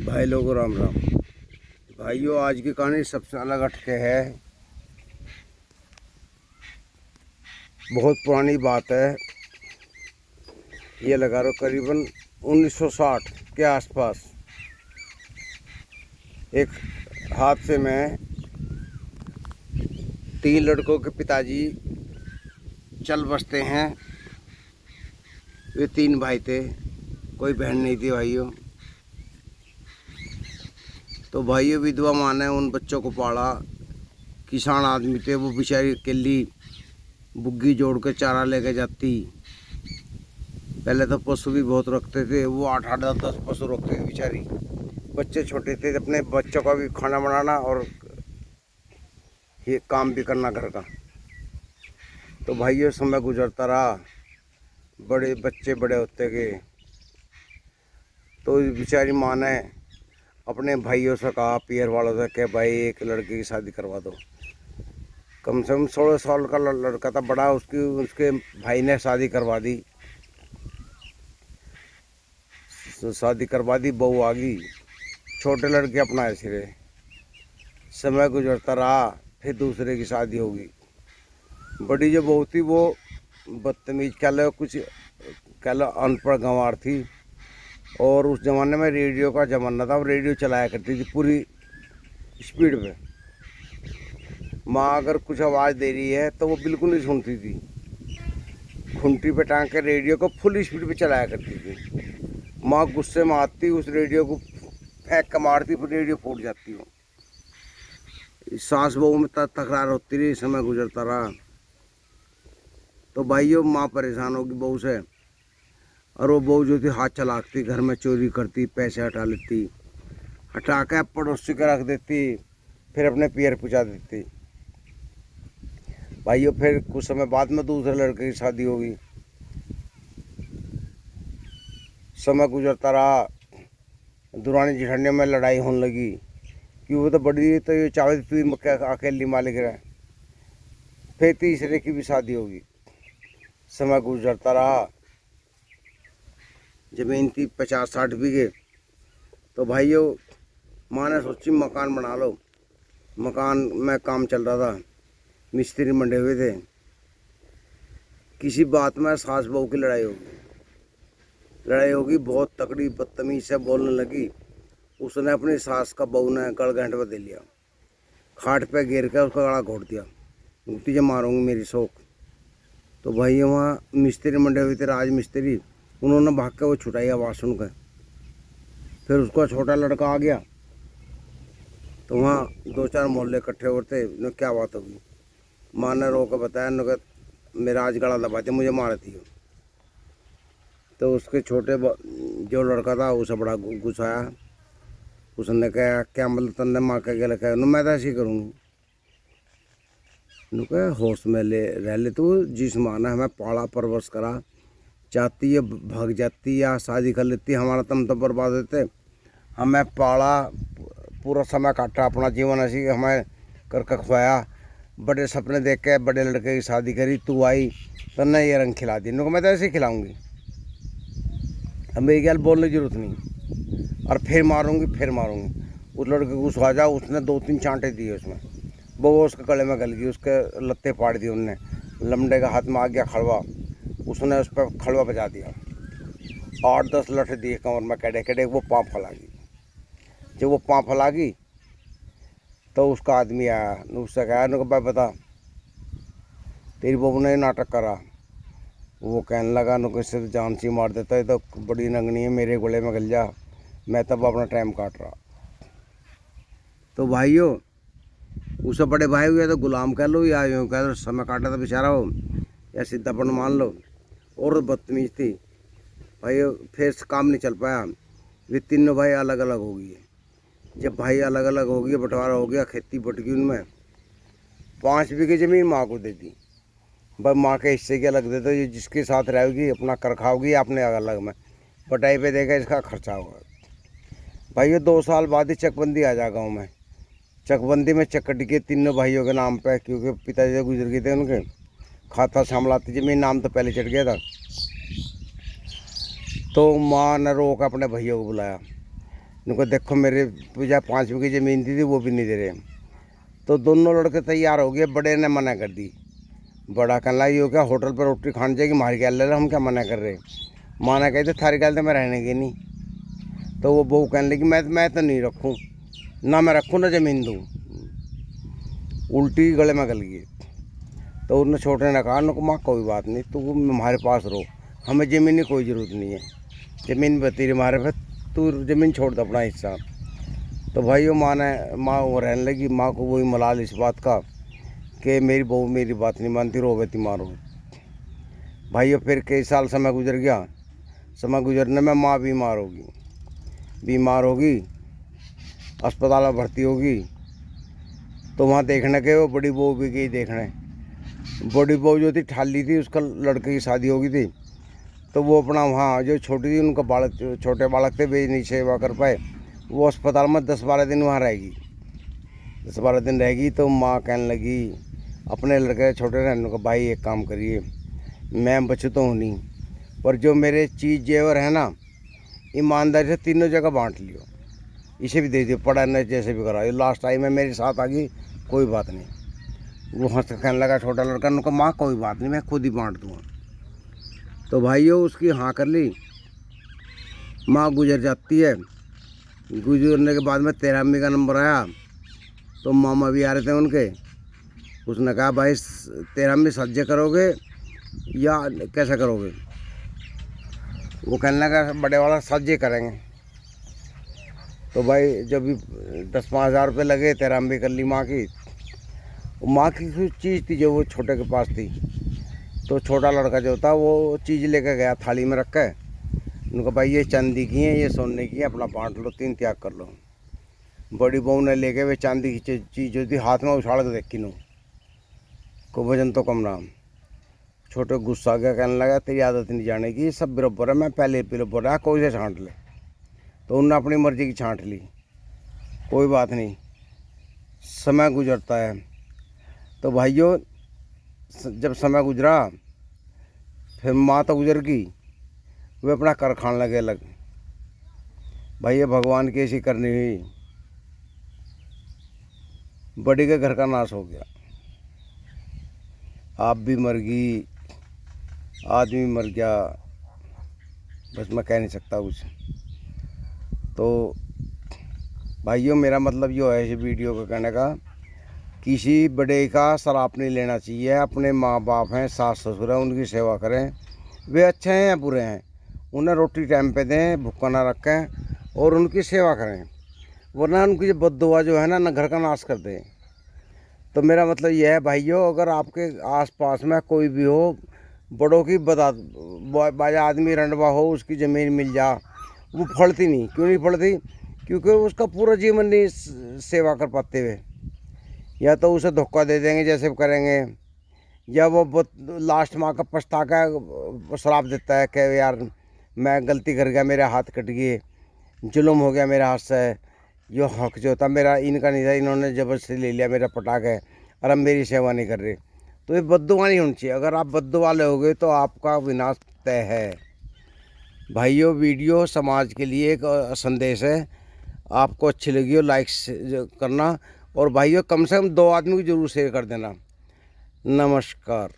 भाई लोगों राम राम। भाइयों, आज की कहानी सबसे अलग हटके है। बहुत पुरानी बात है। ये लगा लो करीबन 1960 के आसपास एक हादसे में 3 लड़कों के पिताजी चल बसते हैं। वे 3 भाई थे, कोई बहन नहीं थी भाइयों। तो भाइयों, विधवा माँ ने उन बच्चों को पाला। किसान आदमी थे वो, बेचारी अकेली बुग्गी जोड़ के चारा लेके जाती। पहले तो पशु भी बहुत रखते थे वो, 8-8 10-10 पशु रखते थे बेचारी। बच्चे छोटे थे, अपने बच्चों का भी खाना बनाना और ये काम भी करना घर का। तो भाइयों, समय गुजरता रहा, बड़े बच्चे बड़े होते गए। तो इस बेचारी माँ ने अपने भाइयों से कहा, पियर वालों से, कि भाई एक लड़के की शादी करवा दो। कम से कम 16 साल का लड़का था बड़ा, उसके भाई ने शादी करवा दी। शादी करवा दी, बहू आ गई, छोटे लड़के अपना ऐसे रहे। समय गुजरता रहा, फिर दूसरे की शादी होगी। बड़ी जो बहू थी वो बदतमीज कह लो, कुछ कह लो अनपढ़ गंवार थी। और उस ज़माने में रेडियो का ज़माना था, वो रेडियो चलाया करती थी पूरी स्पीड पे। माँ अगर कुछ आवाज़ दे रही है तो वो बिल्कुल नहीं सुनती थी, खूंटी पे टांग के रेडियो को फुल स्पीड पे चलाया करती थी। माँ गुस्से में आती, उस रेडियो को फेंक के मारती, फिर रेडियो फूट जाती हो। सास बहू में तकरार होती रही, समय गुजरता रहा। तो भाइयों, माँ परेशान होगी बहू से, और वो बहू जो थी हाथ चलाती, घर में चोरी करती, पैसे हटा लेती, हटा के पड़ोसी को रख देती, फिर अपने पियर पुचा देती। भाइयों, फिर कुछ समय बाद में दूसरे लड़के की शादी होगी। समय गुजरता रहा, दुरानी जेठानियों में लड़ाई होने लगी कि वो तो बड़ी, तो ये चाहती थी अकेली मालिक रहे। फिर तीसरे की भी शादी होगी। समय गुजरता रहा, जमीन थी 50-60 बीघे। तो भाइयों, माँ ने सोची मकान बना लो। मकान में काम चल रहा था, मिस्त्री मंडे हुए थे। किसी बात में सास बहू की लड़ाई होगी, बहुत तकड़ी, बदतमीज से बोलने लगी। उसने अपनी सास का, बहू ने गड़ घंट पे दे लिया, खाट पे गिर कर उसका गला घोट दिया। तुझे मारूंगी मेरी शौक। तो भाई, वहाँ मिस्त्री मंडे हुए थे, राज मिस्त्री, उन्होंने भाग के वो छुटाई आवाज़ सुन कर। फिर उसका छोटा लड़का आ गया। तो वहाँ 2-4 मोहल्ले इकट्ठे होते, क्या बात होगी। माँ ने रो कर बताया, न मेरा आज गला दबा दिया, मुझे मारती हो। तो उसके छोटे जो लड़का था उसे बड़ा गुस्सा आया। उसने कहा, क्या मतलब तन्ने माँ के गले कहा, मैं तो ऐसी करूँगी। कहा, होश में ले रह ले तू, जिस माँ ने हमें पाला परवरिश करा, चाहती है भाग जाती या शादी कर लेती, हमारा तम तो बर्बाद होते। हमें पाला, पूरा समय काटा, अपना जीवन ऐसी हमें करके खुआया, बड़े सपने देख के बड़े लड़के की शादी करी, तू आई तन्ने ये रंग खिला दी। मैं तो ऐसे ही खिलाऊँगी, अब मेरी गैल बोलने की जरूरत नहीं, और फिर मारूंगी। उस लड़के को गुस्सा आ जा, उसने 2-3 चांटे दिए उसमें, वो उसके गले में गल गई, उसके लत्ते फाड़ दिए उनने। लमडे का हाथ में आ गया खड़वा, उसने उस पर खड़वा बजा दिया। 8-10 लठ दिए कमर में, कड़े कड़े, वो पाँव फैला गई। जब वो पाँव फैला गई तो उसका आदमी आया, उससे कहा, भाई बता, तेरी बहू ने नाटक करा। वो कहने लगा, किससे तो जान सी मार देता है, तो बड़ी नंगनी है, मेरे गले में गल जा, मैं तब अपना टाइम काट रहा। तो भाइयों, उसे बड़े भाई हुए तो गुलाम कह लो या यूँ कह लो, समय काटा था बेचारा हो, या सीधापन मान लो। और बदतमीज थी भाइयों, फिर काम नहीं चल पाया। वे तीनों भाई अलग अलग हो गए। जब भाई अलग अलग हो गए, बंटवारा हो गया, खेती बट गई उनमें। 5 बीघे ज़मीन माँ को दे दी, बस माँ के हिस्से के अलग दे दो, ये जिसके साथ रहेगी अपना कर खाओगी, अपने अलग में बटाई पे देगा, इसका खर्चा होगा। भाई, ये 2 साल बाद ही चकबंदी आ जा गाँव में। चकबंदी में चक्कटी के तीनों भाइयों के नाम पे, क्योंकि पिताजी गुजर गए थे उनके, खाता संभलाती जमीन, नाम तो पहले चढ़ गया था। तो माँ ने रोक अपने भैया को बुलाया, उनको देखो मेरे पूजा 5 बीघे ज़मीन दी थी वो भी नहीं दे रहे। तो दोनों लड़के तैयार हो गए, बड़े ने मना कर दी। बड़ा कहने लगा ये क्या होटल पर रोटी खाने जाएगी, मार के ले, हम क्या मना कर रहे। माना कहते थारी गल तो मैं रहने की नहीं। तो वो बहू कहने लगी मैं तो नहीं रखूँ, ना मैं रखूँ ना ज़मीन दूँ। उल्टी गले में गल गई। तो उन्होंने छोटे ने कहा उनको माँ कोई बात नहीं, तू हमारे पास रहो, हमें ज़मीन की कोई ज़रूरत नहीं है, ज़मीन बती हमारे पे, तू ज़मीन छोड़ दो अपना हिस्सा। तो भाई वो माँ वो रहने लगी। माँ को वही मलाल इस बात का कि मेरी बहू मेरी बात नहीं मानती, रोवे मारो। भाइयों फिर कई साल समय गुजर गया। समय गुजरने में माँ बीमार होगी, अस्पताल में भर्ती होगी। तो वहाँ देखने के वो बड़ी बहू भी गई देखने। बड़ी बहू जो थी ठाली थी, उसका लड़के की शादी हो गई थी। तो वो अपना वहाँ जो छोटी थी उनका बालक, छोटे बालक थे, वे नहीं सेवा कर पाए। वो अस्पताल में 10-12 दिन वहाँ रहेगी। 10-12 दिन रहेगी। तो माँ कहने लगी अपने लड़के छोटे रहने को, भाई एक काम करिए, मैं बच्चे तो हूँ नहीं, पर जो मेरे चीज़ जेवर है ना, ईमानदारी से तीनों जगह बांट लियो, इसे भी दे दियो, पढ़ाने जैसे भी करा। लास्ट टाइम में मेरे साथ आ गई, कोई बात नहीं। वो हंस कहने लगा छोटा लड़का, उनको माँ कोई बात नहीं, मैं खुद ही बांट दूँगा। तो भाइयों उसकी हाँ कर ली। माँ गुजर जाती है। गुजरने के बाद में 13वीं का नंबर आया। तो मामा भी आ रहे थे उनके। उसने कहा भाई 13वीं सज्जे करोगे या कैसे करोगे। वो कहने लगा बड़े वाला सज्जे करेंगे। तो भाई जब भी 10-5 हज़ार रुपये लगे, 13वीं कर ली माँ की। माँ की कुछ चीज़ थी जो वो छोटे के पास थी। तो छोटा लड़का जो था वो चीज़ लेकर गया थाली में रख के। उनको भाई ये चांदी की है, ये सोने की है, अपना बांट लो, 3 त्याग कर लो। बड़ी बहू ने लेके वे चांदी की चीज़ जो थी हाथ में उछाड़ के देखी नो को वजन तो कम ना। छोटे गुस्सा गया, कहने लगा तेरी आदत नहीं जाने की, सब बराबर है, मैं पहले बराबर है, कोई से छांट ले। तो उन्होंने अपनी मर्जी की छांट ली। कोई बात नहीं, समय गुजरता है। तो भाइयों जब समय गुजरा, फिर माँ तो गुजर गई, वे अपना कर खाने लगे अलग। भाई ये भगवान की ऐसी करनी हुई, बड़ी के घर का नाश हो गया। आप भी मर गई, आदमी मर गया, बस मैं कह नहीं सकता कुछ। तो भाइयों मेरा मतलब ये है इस वीडियो का कहने का, किसी बड़े का शराप नहीं लेना चाहिए। अपने माँ बाप हैं, सास ससुर हैं, उनकी सेवा करें, वे अच्छे हैं या बुरे हैं, उन्हें रोटी टाइम पे दें, भूखा ना रखें और उनकी सेवा करें, वरना उनकी जो बद्दुआ जो है ना घर का नाश कर दें। तो मेरा मतलब यह है भाइयों, अगर आपके आसपास में कोई भी हो, बड़ों की बाजा आदमी रंडवा हो, उसकी ज़मीन मिल जा, वो फलती नहीं। क्यों नहीं फलती? क्योंकि उसका पूरा जीवन नहीं सेवा कर पाते हुए। या तो उसे धोखा दे देंगे जैसे करेंगे, या वो लास्ट में का पछता का शराब देता है कि यार मैं गलती कर गया, मेरे हाथ कट गए, जुल्म हो गया मेरे हाथ से, यो हक जो था मेरा इनका नहीं था, इन्होंने ज़बरदस्ती ले लिया मेरा पटाख है और अब मेरी सेवा नहीं कर रहे। तो ये बद्दुआ नहीं होनी चाहिए। अगर आप बद्दुआ लोगे तो आपका विनाश तय है। भाइयों वीडियो समाज के लिए एक संदेश है। आपको अच्छी लगी हो लाइक करना, और भाइयों कम से कम 2 आदमी को जरूर शेयर कर देना। नमस्कार।